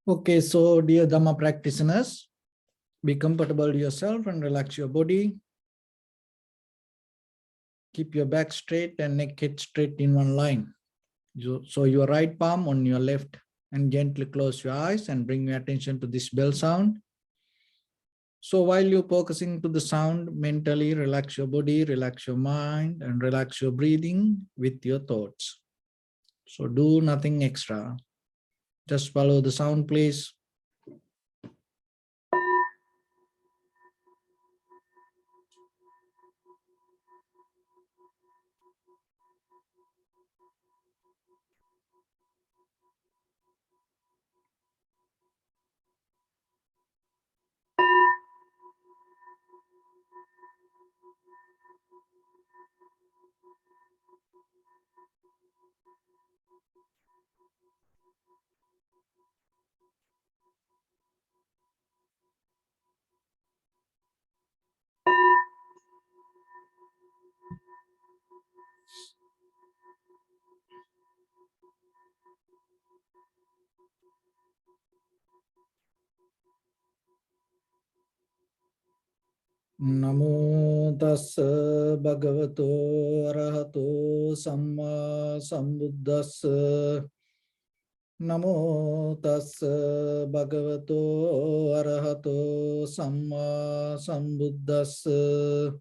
Okay, so dear Dharma practitioners, be comfortable yourself and relax your body. Keep your back straight and neck head straight in one line. So your right palm on your left, and gently close your eyes and bring your attention to this bell sound. So while you're focusing to the sound, mentally relax your body, relax your mind, and relax your breathing with your thoughts. So do nothing extra. Just follow the sound, please. Namo tassa bhagavato arahato samma sambuddhassa. Namo tassa bhagavato arahato samma sambuddhassa.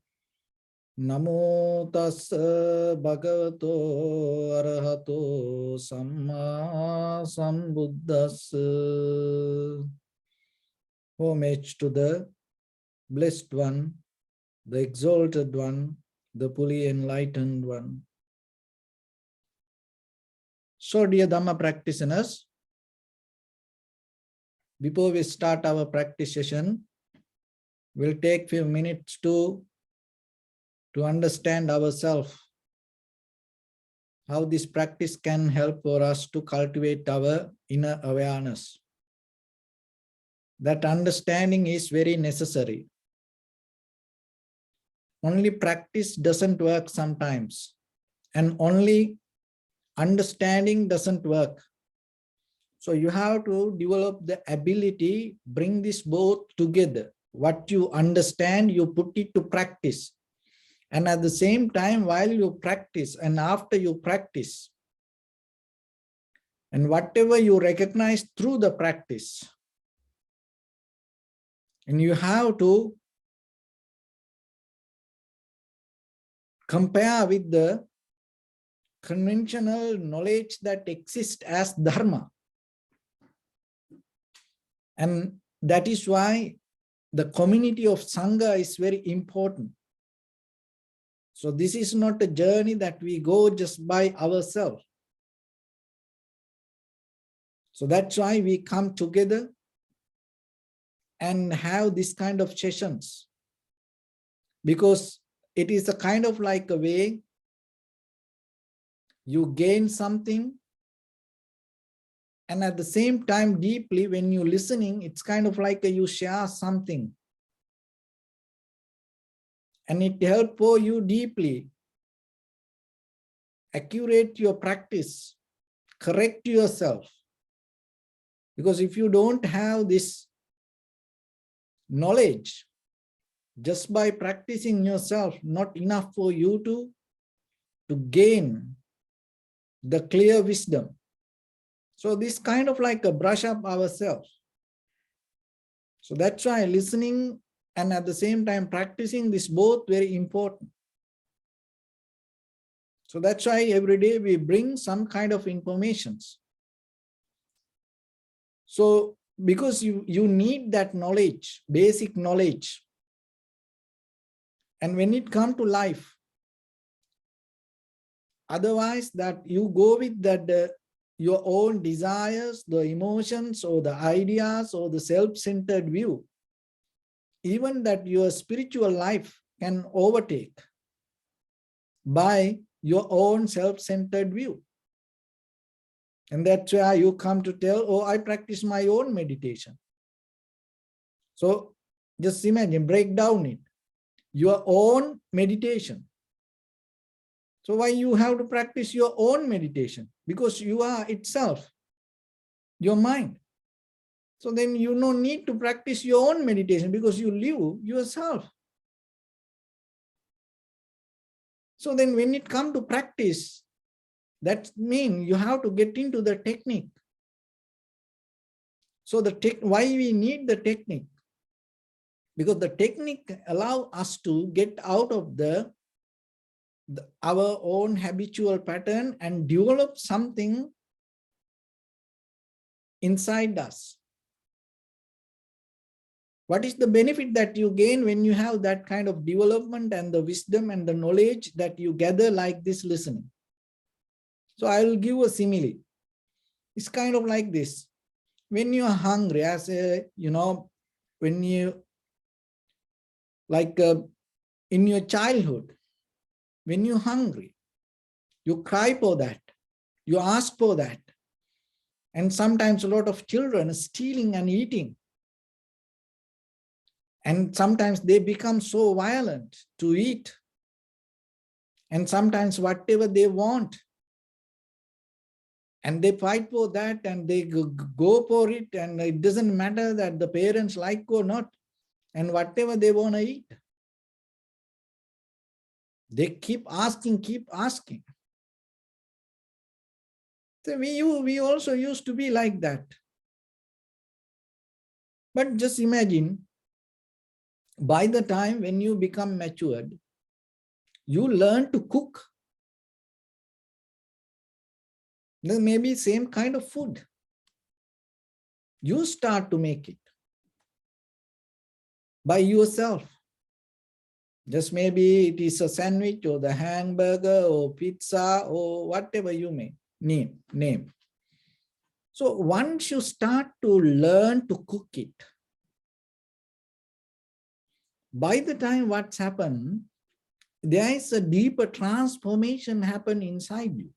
Namo tassa bhagavato arahato samma sambuddhassa. Homage to the Blessed One, the Exalted One, the fully enlightened One. So, dear Dhamma practitioners, before we start our practice session, we'll take few minutes to understand ourselves, how this practice can help for us to cultivate our inner awareness. That understanding is very necessary. Only practice doesn't work sometimes, and only understanding doesn't work. So you have to develop the ability, bring this both together. What you understand, you put it to practice. And at the same time, while you practice and after you practice, and whatever you recognize through the practice, and you have to compare with the conventional knowledge that exists as Dharma. And that is why the community of Sangha is very important. So this is not a journey that we go just by ourselves. So that's why we come together and have this kind of sessions, because it is a kind of like a way you gain something, and at the same time deeply when you're listening, it's kind of like you share something, and it helps for you deeply accurate your practice, correct yourself. Because if you don't have this knowledge, just by practicing yourself, not enough for you to gain the clear wisdom. So this kind of like a brush up ourselves. So that's why listening and at the same time practicing this both very important. So that's why every day we bring some kind of informations. So because you need that knowledge, basic knowledge. And when it comes to life, otherwise that you go with that your own desires, the emotions or the ideas or the self-centered view, even that your spiritual life can overtake by your own self-centered view. And that's why you come to tell, oh, I practice my own meditation. So just imagine, break down it, your own meditation. So why you have to practice your own meditation? Because you are itself, your mind. So then you don't need to practice your own meditation because you live yourself. So then when it comes to practice, that means you have to get into the technique. So why we need the technique? Because the technique allows us to get out of our own habitual pattern and develop something inside us. What is the benefit that you gain when you have that kind of development and the wisdom and the knowledge that you gather like this listening? So I will give a simile. It's kind of like this. When you are hungry, when you, like in your childhood, when you're hungry, you cry for that, you ask for that. And sometimes a lot of children are stealing and eating. And sometimes they become so violent to eat. And sometimes whatever they want. And they fight for that and they go for it. And it doesn't matter that the parents like or not. And whatever they want to eat. They keep asking, keep asking. So we also used to be like that. But just imagine, by the time when you become matured, you learn to cook. Then maybe same kind of food. You start to make it by yourself. Just maybe it is a sandwich or the hamburger or pizza or whatever you may name. So once you start to learn to cook it, by the time what's happened, there is a deeper transformation happen inside you.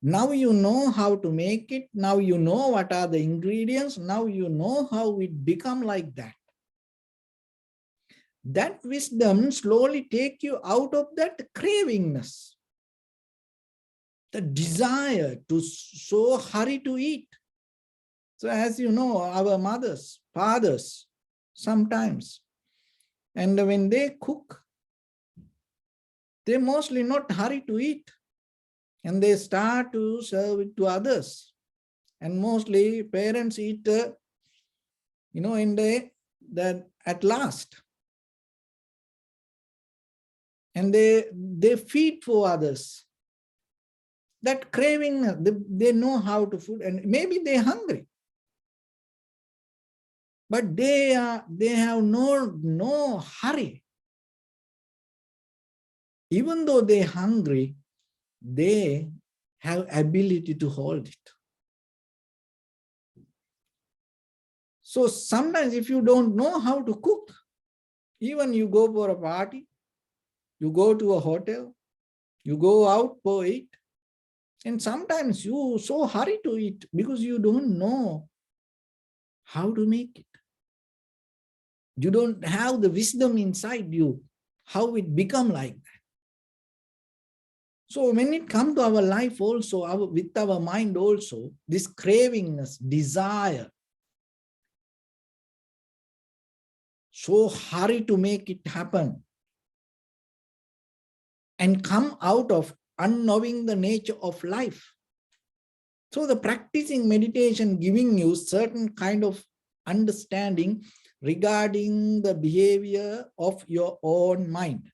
Now you know how to make it. Now you know what are the ingredients. Now you know how it become like that. That wisdom slowly take you out of that cravingness. The desire to so hurry to eat. So as you know, our mothers, fathers, sometimes, and when they cook, they mostly not hurry to eat. And they start to serve it to others. And mostly parents eat, in that at last. And they feed for others. That craving, they know how to food, and maybe they're hungry. But they have no hurry. Even though they're hungry, they have ability to hold it. So sometimes if you don't know how to cook, even you go for a party, you go to a hotel, you go out for it, and sometimes you so hurry to eat because you don't know how to make it. You don't have the wisdom inside you, how it become like that. So when it comes to our life also, with our mind also, this cravingness, desire, so hurry to make it happen, and come out of unknowing the nature of life. So the practicing meditation giving you certain kind of understanding regarding the behavior of your own mind,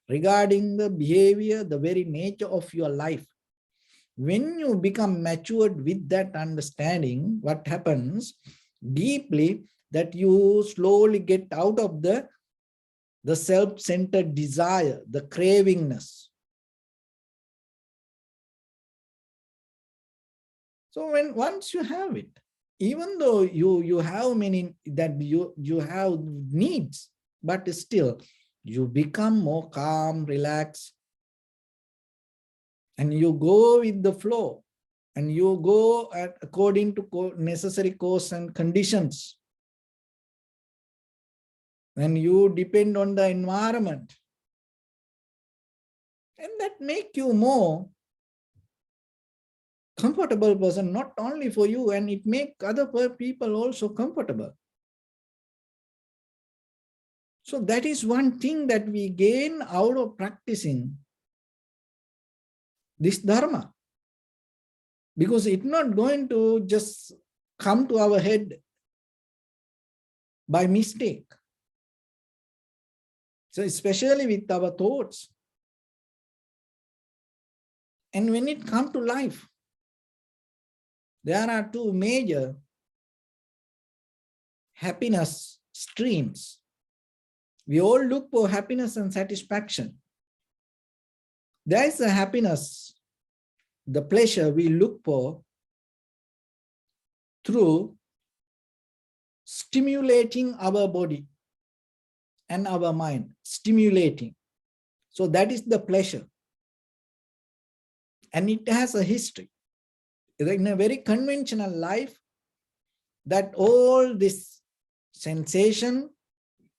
regarding the behavior, the very nature of your life. When you become matured with that understanding, what happens deeply, that you slowly get out of the self-centered desire, the cravingness. So once you have it, even though you have many, that you have needs, but still you become more calm, relaxed, and you go with the flow, and you go according to necessary course and conditions. And you depend on the environment. And that make you more comfortable person, not only for you, and it make other people also comfortable. So that is one thing that we gain out of practicing this Dharma, because it's not going to just come to our head by mistake. So especially with our thoughts. And when it comes to life, there are two major happiness streams. We all look for happiness and satisfaction. There is a happiness, the pleasure we look for through stimulating our body and our mind, stimulating. So that is the pleasure. And it has a history. In a very conventional life, that all this sensation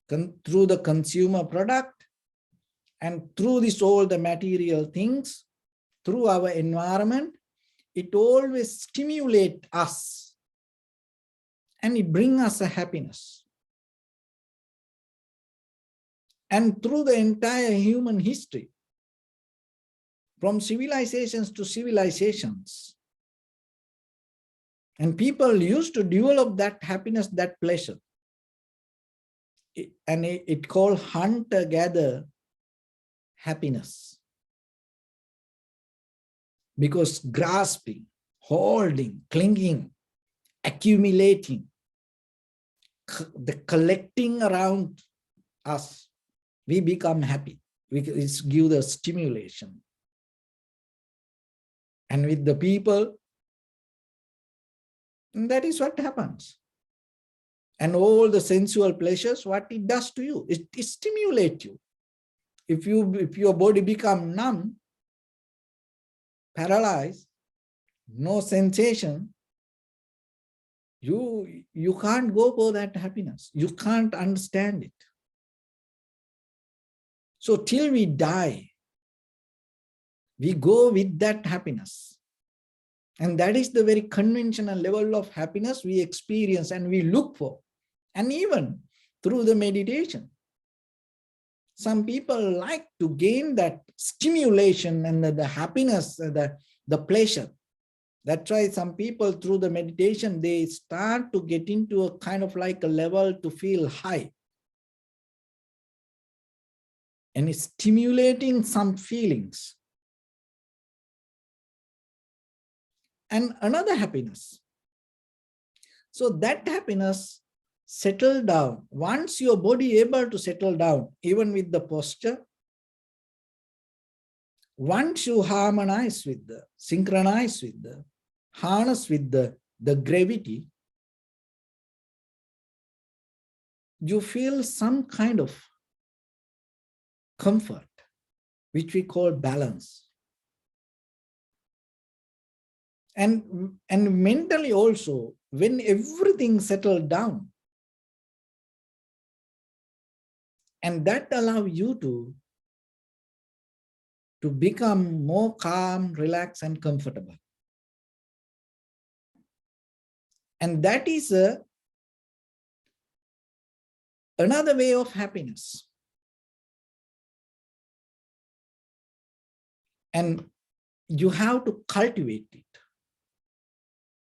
through the consumer product and through this all the material things, through our environment, it always stimulates us and it brings us a happiness. And through the entire human history, from civilizations to civilizations, and people used to develop that happiness, that pleasure. And it called hunter-gatherer happiness. Because grasping, holding, clinging, accumulating, the collecting around us, we become happy. It gives us stimulation. And with the people, that is what happens. And all the sensual pleasures, what it does to you, it stimulates you. If your body becomes numb, paralyzed, no sensation, you can't go for that happiness. You can't understand it. So till we die, we go with that happiness. And that is the very conventional level of happiness we experience and we look for. And even through the meditation, some people like to gain that stimulation and the happiness, the pleasure. That's why some people through the meditation, they start to get into a kind of like a level to feel high. And it's stimulating some feelings. And another happiness. So that happiness settle down. Once your body able to settle down, even with the posture, once you harmonize with the, synchronize with the, harness with the gravity, you feel some kind of comfort, which we call balance. And mentally also, when everything settled down, and that allows you to become more calm, relaxed, and comfortable. And that is another way of happiness. And you have to cultivate it.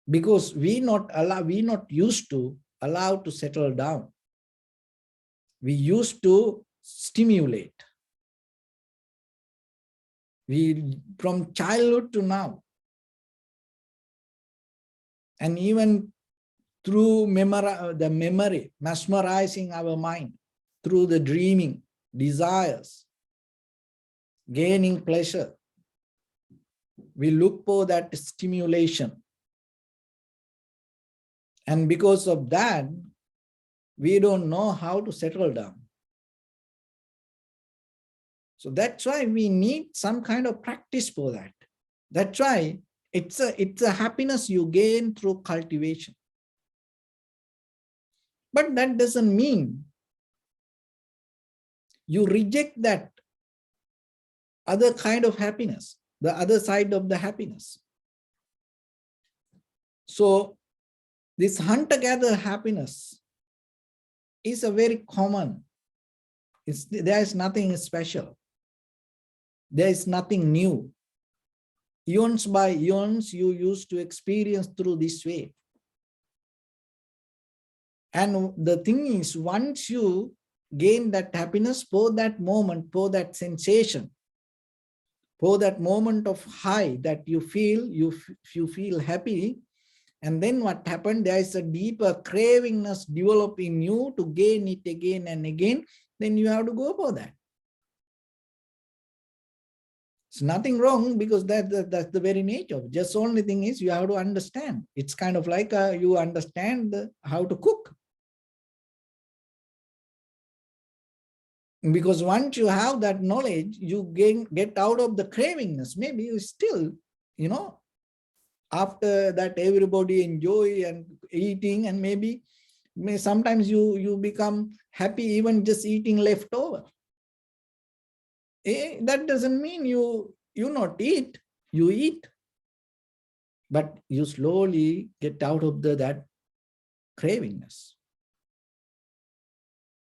Because we not used to allow to settle down. We used to stimulate. From childhood to now. And even through the memory, mesmerizing our mind, through the dreaming, desires, gaining pleasure, we look for that stimulation. And because of that, we don't know how to settle down. So that's why we need some kind of practice for that. That's why it's a happiness you gain through cultivation. But that doesn't mean you reject that other kind of happiness, the other side of the happiness. So this hunter-gatherer happiness is a very common. There is nothing special. There is nothing new. Eons by eons, you used to experience through this way. And the thing is, once you gain that happiness, for that moment, for that sensation, for that moment of high that you feel, you feel happy, and then what happened? There is a deeper cravingness develop in you to gain it again and again. Then you have to go for that. It's nothing wrong, because that's the very nature. Just only thing is you have to understand. It's kind of like you understand how to cook. Because once you have that knowledge, you get out of the cravingness. Maybe you still, after that everybody enjoy and eating, and maybe sometimes you become happy even just eating leftover. That doesn't mean you not eat, you eat, but you slowly get out of that cravingness.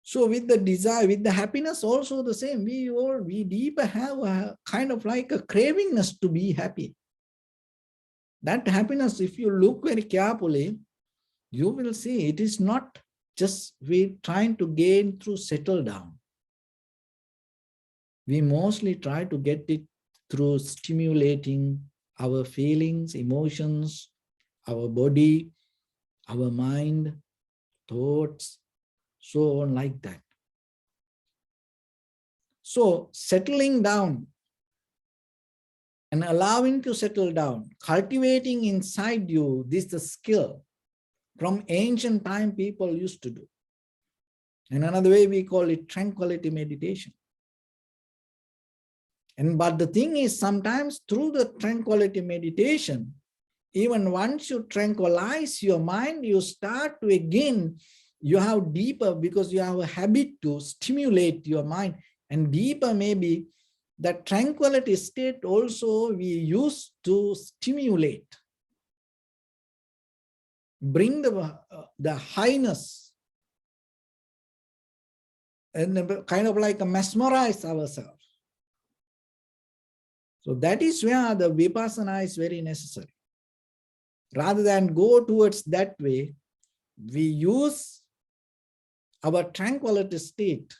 So with the desire, with the happiness also the same, we deeper have a kind of like a cravingness to be happy. That happiness, if you look very carefully, you will see it is not just we trying to gain through settle down. We mostly try to get it through stimulating our feelings, emotions, our body, our mind, thoughts, so on like that. So settling down and allowing to settle down, cultivating inside you, this is the skill from ancient time people used to do. And another way we call it tranquility meditation. But the thing is, sometimes through the tranquility meditation, even once you tranquilize your mind, you start to again, you have deeper, because you have a habit to stimulate your mind, and deeper maybe that tranquility state also we use to stimulate, bring the highness, and kind of like mesmerize ourselves. So that is where the vipassana is very necessary. Rather than go towards that way, we use our tranquility state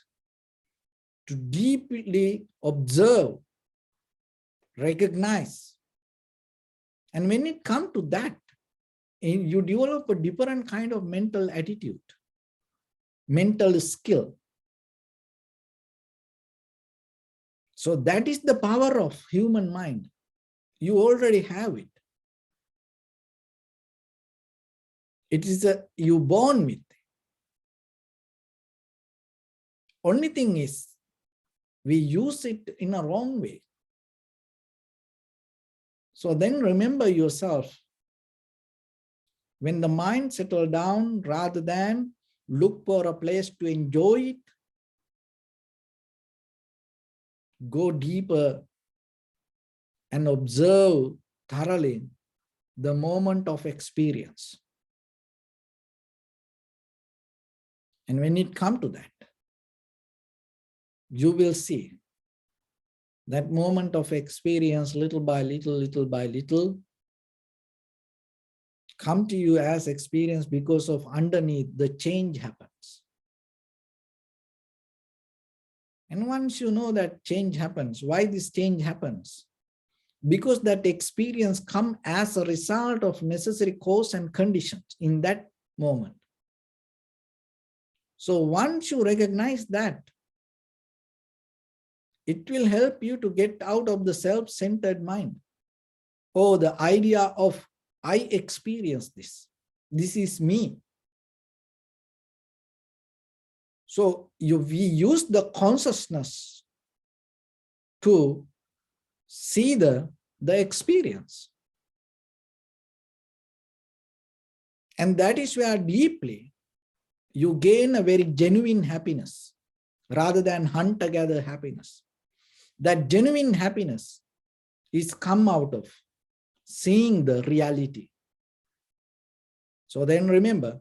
to deeply observe, recognize. And when it comes to that, you develop a different kind of mental attitude, mental skill. So that is the power of human mind. You already have it. It is you born with. Only thing is, we use it in a wrong way. So then remember yourself, when the mind settles down, rather than look for a place to enjoy it, go deeper and observe thoroughly the moment of experience. And when it comes to that, you will see that moment of experience, little by little, come to you as experience, because of underneath the change happens. And once you know that change happens, why this change happens? Because that experience comes as a result of necessary cause and conditions in that moment. So once you recognize that, it will help you to get out of the self-centered mind, or the idea of I experience this. This is me. So we use the consciousness to see the experience. And that is where deeply you gain a very genuine happiness rather than hunter-gatherer happiness. That genuine happiness is come out of seeing the reality. So then remember,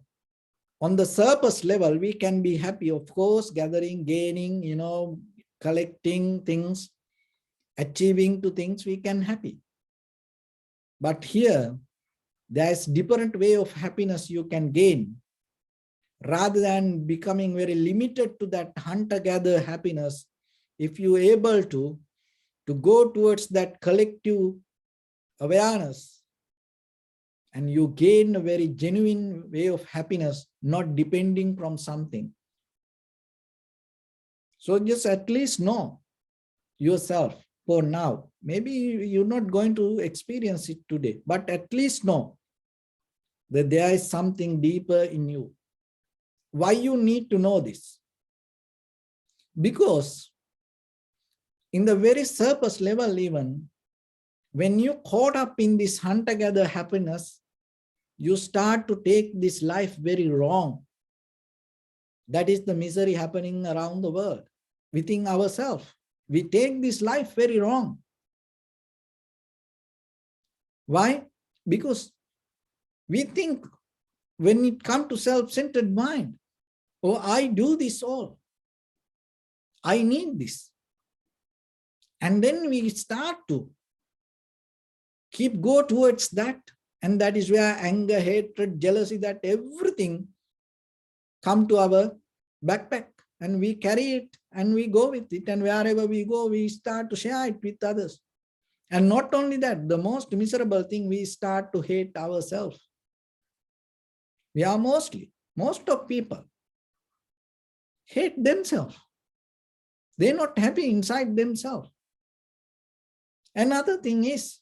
on the surface level, we can be happy, of course, gathering, gaining, collecting things, achieving to things, we can happy. But here, there's different way of happiness you can gain. Rather than becoming very limited to that hunter-gatherer happiness, if you're able to go towards that collective awareness, and you gain a very genuine way of happiness, not depending from something. So just at least know yourself for now. Maybe you're not going to experience it today, but at least know that there is something deeper in you. Why you need to know this? Because in the very surface level even, when you caught up in this hunter-gatherer happiness, you start to take this life very wrong. That is the misery happening around the world, within ourselves. We take this life very wrong. Why? Because we think when it comes to self-centered mind, oh, I do this all. I need this. And then we start to go towards that. And that is where anger, hatred, jealousy, that everything come to our backpack. And we carry it and we go with it. And wherever we go, we start to share it with others. And not only that, the most miserable thing, we start to hate ourselves. We are most of people hate themselves. They're not happy inside themselves. Another thing is,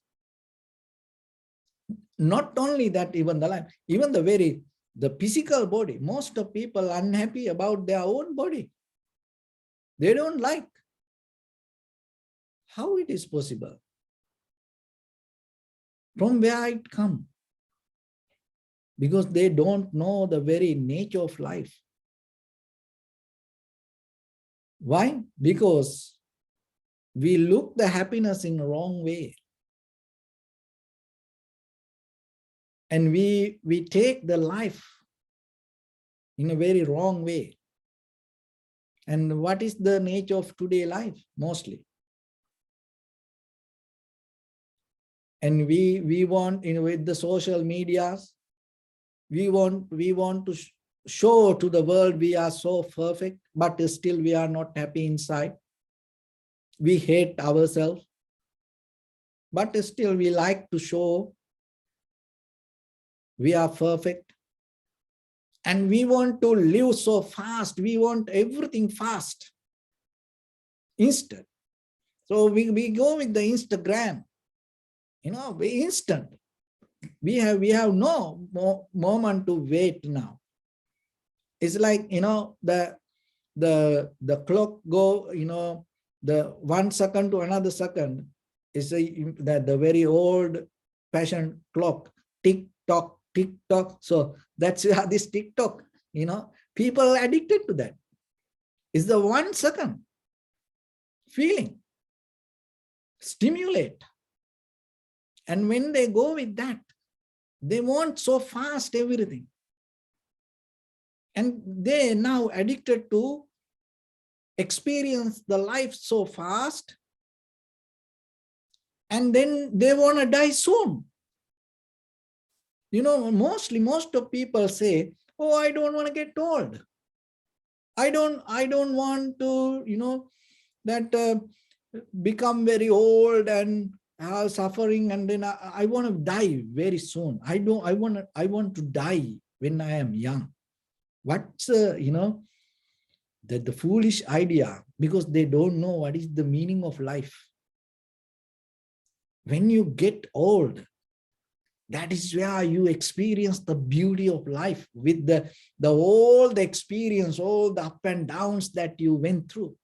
not only that, even the life, even the physical body, most of people are unhappy about their own body. They don't like. How it is possible? From where it comes? Because they don't know the very nature of life. Why? Because we look the happiness in the wrong way. And we take the life in a very wrong way. And what is the nature of today's life? Mostly. And we want, with the social medias, we want to show to the world we are so perfect, but still we are not happy inside. We hate ourselves, but still we like to show we are perfect. And we want to live so fast. We want everything fast, instant. So we go with the Instagram, we instant. We have no moment to wait now. It's like, the clock go, the 1 second to another second is the very old fashioned clock, tick tock, tick tock. So that's this TikTok, people are addicted to that. It's the 1 second feeling, stimulate. And when they go with that, they want so fast everything. And they now addicted to experience the life so fast. And then they want to die soon. Most of people say, oh, I don't want to get old. I don't want to, become very old and have suffering, and then I want to die very soon. I want to die when I am young. What's the foolish idea, because they don't know what is the meaning of life. When you get old, that is where you experience the beauty of life, with all the experience, all the up and downs that you went through.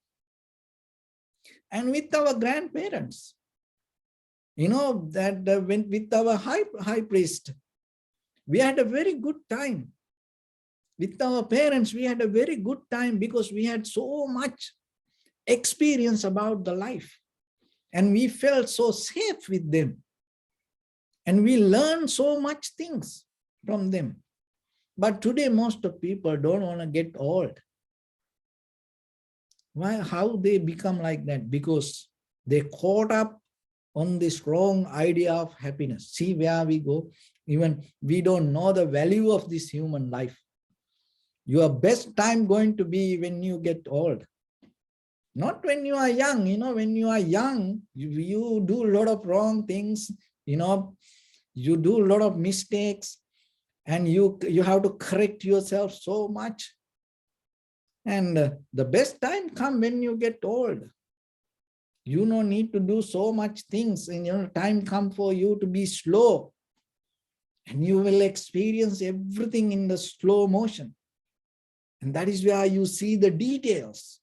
And with our grandparents, with our high priest, we had a very good time. With our parents, we had a very good time because we had so much experience about the life. And we felt so safe with them. And we learned so much things from them. But today, most of people don't want to get old. Why? How they become like that? Because they caught up on this wrong idea of happiness. See where we go. Even we don't know the value of this human life. Your best time going to be when you get old. Not when you are young. When you are young, you do a lot of wrong things. You do a lot of mistakes, and you have to correct yourself so much. And the best time come when you get old. You don't need to do so much things, and time come for you to be slow, and you will experience everything in the slow motion. And that is where you see the details.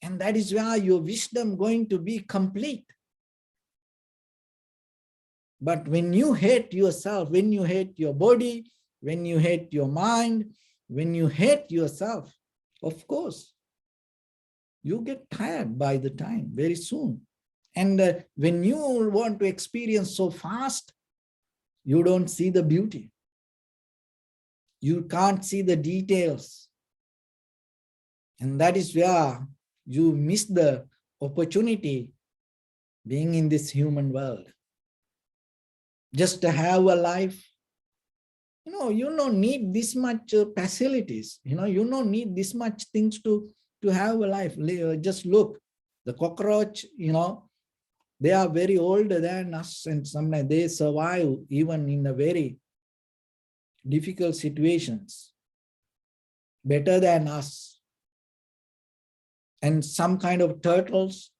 And that is where your wisdom going to be complete. But when you hate yourself, when you hate your body, when you hate your mind, when you hate yourself, of course, you get tired by the time, very soon. And when you want to experience so fast, you don't see the beauty. You can't see the details. And that is where you miss the opportunity being in this human world. Just to have a life, you don't need this much facilities. You don't need this much things to have a life. Just look, the cockroach, they are very older than us, and sometimes they survive even in a very difficult situations better than us. And some kind of turtles,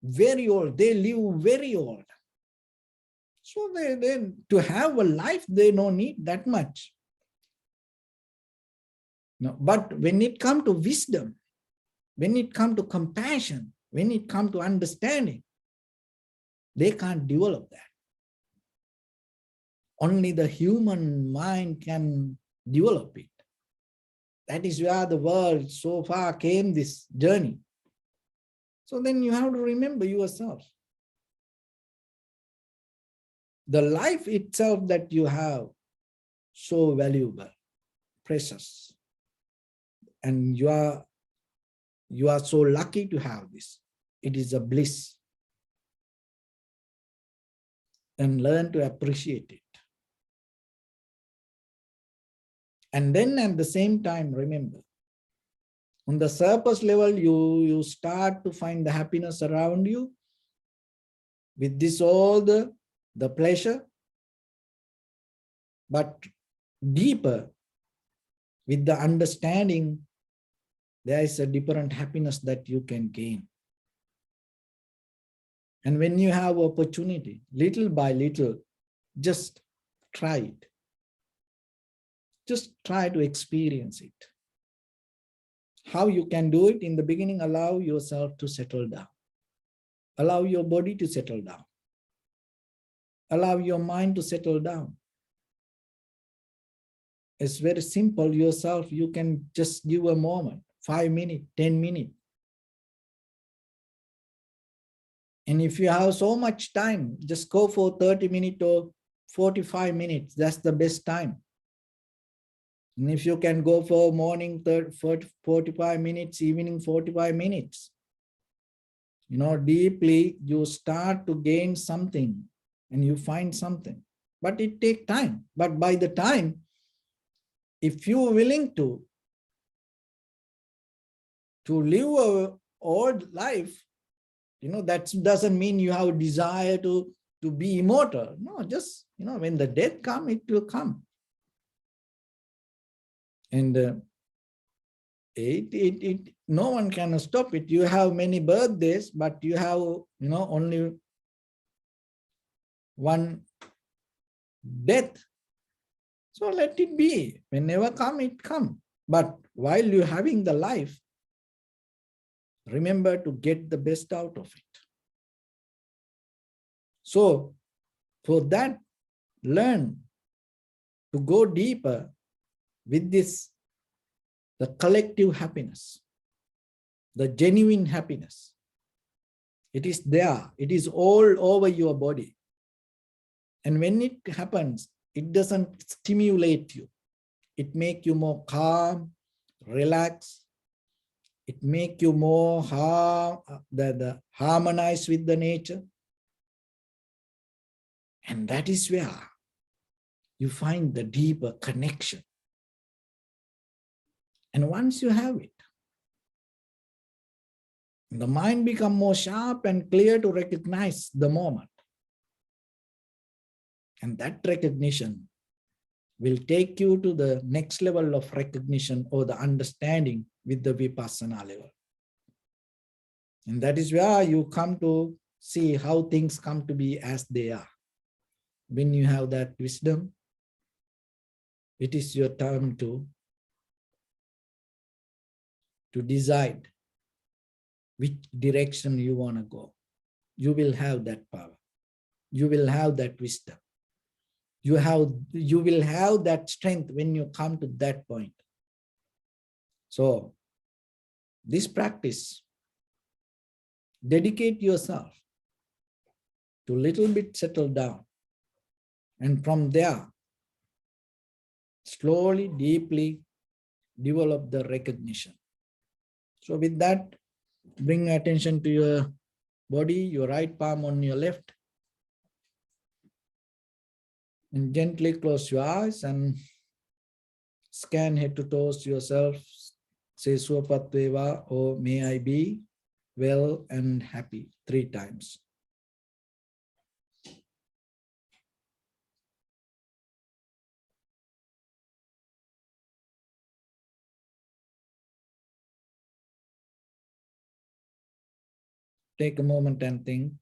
very old, they live very old. So they to have a life, they don't need that much. No, but when it comes to wisdom, when it comes to compassion, when it comes to understanding, they can't develop that. Only the human mind can develop it. That is where the world so far came this journey. So then you have to remember yourself. The life itself that you have, so valuable, precious. And you are so lucky to have this. It is a bliss. And learn to appreciate it. And then at the same time, remember, on the surface level, you start to find the happiness around you with this all the pleasure, but deeper with the understanding, there is a different happiness that you can gain. And when you have opportunity, little by little, just try it. Just try to experience it. How you can do it? In the beginning, allow yourself to settle down. Allow your body to settle down. Allow your mind to settle down. It's very simple. Yourself, you can just give a moment, 5 minutes, 10 minutes. And if you have so much time, just go for 30 minutes or 45 minutes. That's the best time. And if you can go for morning 45 minutes, evening 45 minutes, deeply you start to gain something and you find something. But it takes time. But by the time, if you're willing to live an old life, that doesn't mean you have a desire to be immortal. No, just, when the death comes, it will come. And no one can stop it. You have many birthdays, but you have, only one death. So let it be. Whenever come, it come. But while you're having the life, remember to get the best out of it. So for that, learn to go deeper with this, the collective happiness, the genuine happiness. It is there. It is all over your body. And when it happens, it doesn't stimulate you. It makes you more calm, relaxed. It makes you more harmonize with the nature. And that is where you find the deeper connection. And once you have it, the mind becomes more sharp and clear to recognize the moment. And that recognition will take you to the next level of recognition or the understanding with the vipassana level. And that is where you come to see how things come to be as they are. When you have that wisdom, it is your time to decide which direction you want to go. You will have that power. You will have that wisdom. You will have that strength when you come to that point. So this practice, dedicate yourself to little bit settle down. And from there, slowly, deeply develop the recognition. So with that, bring attention to your body, your right palm on your left. And gently close your eyes and scan head to toes yourself. Say Swapatveva or may I be well and happy 3 times. Take a moment and think.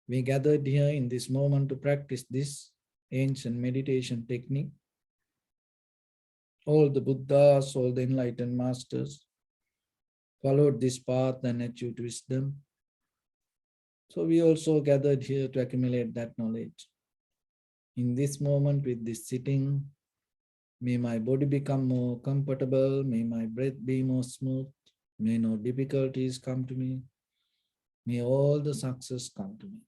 We gathered here in this moment to practice this ancient meditation technique. All the Buddhas, all the enlightened masters followed this path and achieved wisdom. So we also gathered here to accumulate that knowledge. In this moment with this sitting, may my body become more comfortable, may my breath be more smooth, may no difficulties come to me, may all the success come to me.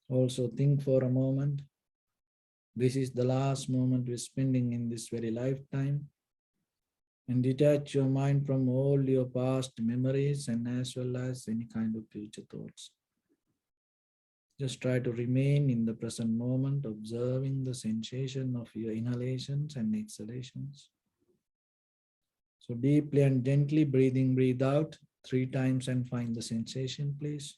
Also think for a moment, this is the last moment we're spending in this very lifetime, and detach your mind from all your past memories and as well as any kind of future thoughts. Just try to remain in the present moment, observing the sensation of your inhalations and exhalations. So deeply and gently breathe in, breathe out 3 times and find the sensation, please.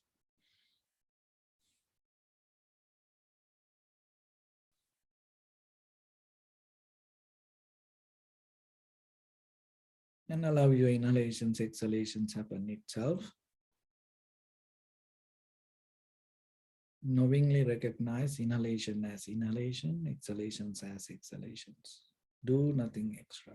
And allow your inhalations, exhalations happen itself. Knowingly recognize inhalation as inhalation, exhalations as exhalations. Do nothing extra.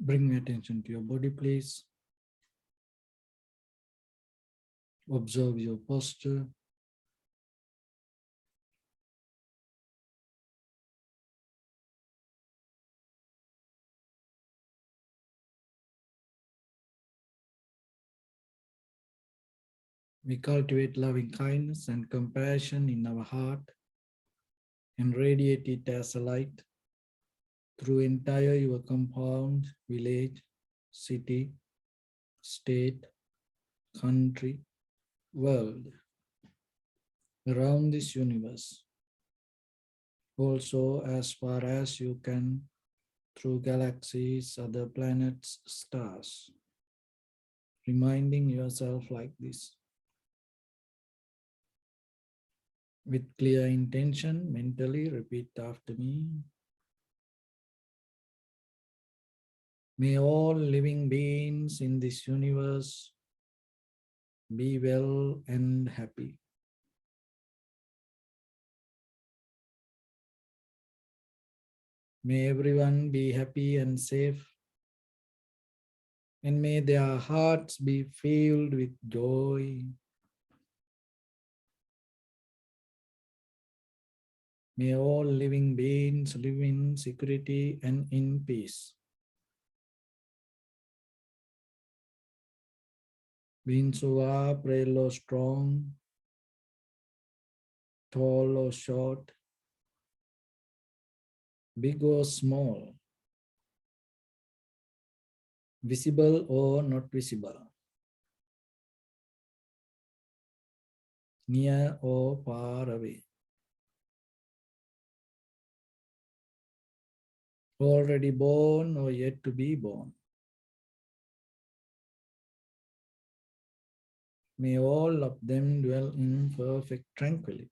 Bring your attention to your body, please. Observe your posture. We cultivate loving kindness and compassion in our heart and radiate it as a light through entire your compound, village, city, state, country, world, around this universe. Also, as far as you can, through galaxies, other planets, stars. Reminding yourself like this. With clear intention, mentally repeat after me. May all living beings in this universe be well and happy. May everyone be happy and safe, and may their hearts be filled with joy. May all living beings live in security and in peace. Beings who are frail or strong, tall or short, big or small, visible or not visible, near or far away, already born or yet to be born. May all of them dwell in perfect tranquility.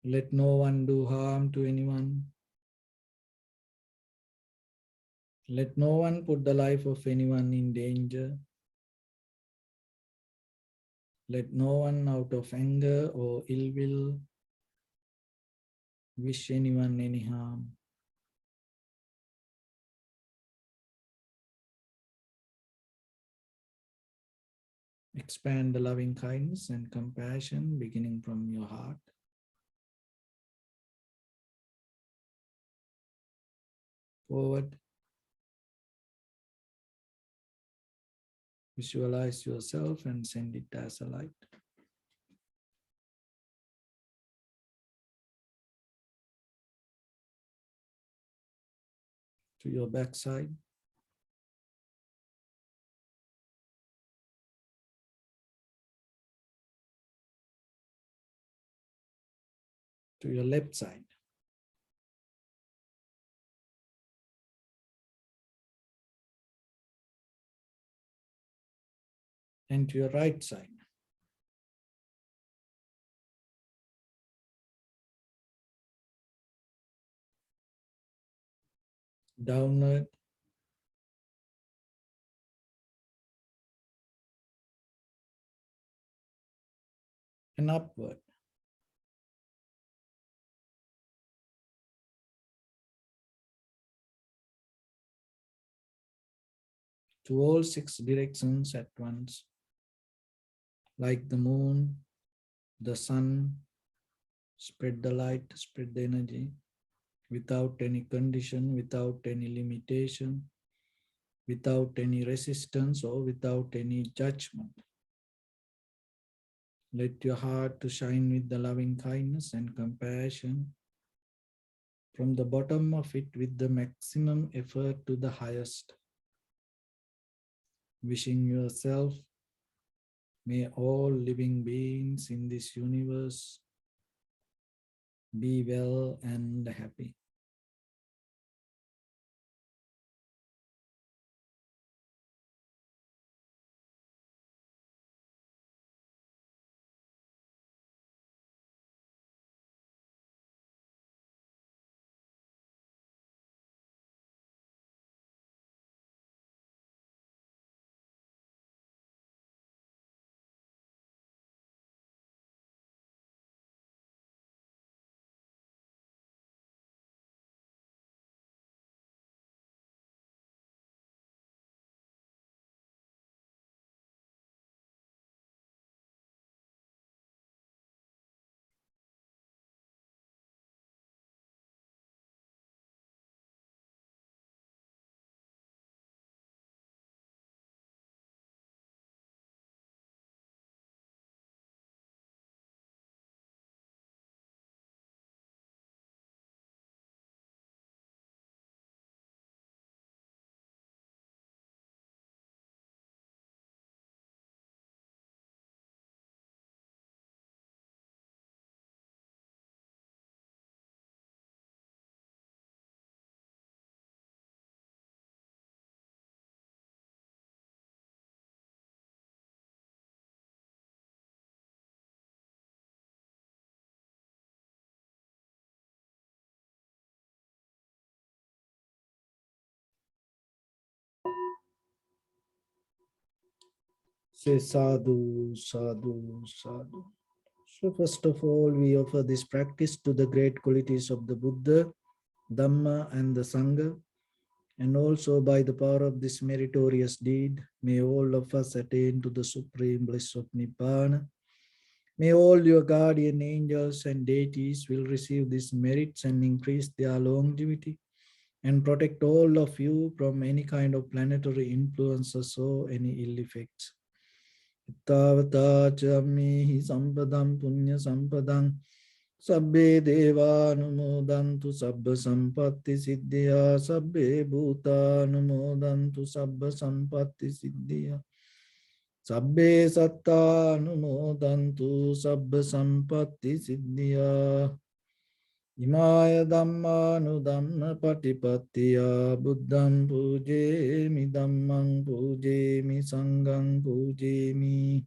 Let no one do harm to anyone. Let no one put the life of anyone in danger. Let no one out of anger or ill will wish anyone any harm. Expand the loving kindness and compassion beginning from your heart. Forward. Visualize yourself and send it as a light. To your backside. To your left side. And to your right side. Downward. And upward. To all 6 directions at once. Like the moon, the sun, spread the light, spread the energy, without any condition, without any limitation, without any resistance or without any judgment. Let your heart to shine with the loving kindness and compassion from the bottom of it with the maximum effort to the highest. Wishing yourself, may all living beings in this universe be well and happy. Say sadhu, sadhu, sadhu. So first of all, we offer this practice to the great qualities of the Buddha, Dhamma and the Sangha. And also by the power of this meritorious deed, may all of us attain to the supreme bliss of Nibbana. May all your guardian angels and deities will receive these merits and increase their longevity and protect all of you from any kind of planetary influences or any ill effects. Ittavata chammehi sampadam punya sampadam sabbe deva anumodantu sabba sampatti siddhya sabbe bhuta anumodantu sabba sampatti siddhya sabbe satta anumodantu sabba sampatti siddhya Imaya Dhammanudhamma Patipattiya Buddham Pujemi Dhammam Pujemi Sangham Pujemi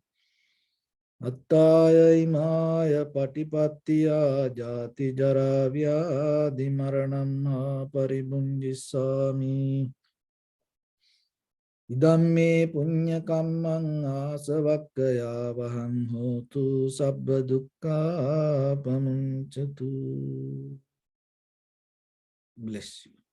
Attaya Imaya Patipattiya Jati Jara Vyadhi Maranam Paribunjisami Idamme Punya Kammang Asavakkaya Vaham Hotu Sabba Dukkha Pamunchatu. Bless you.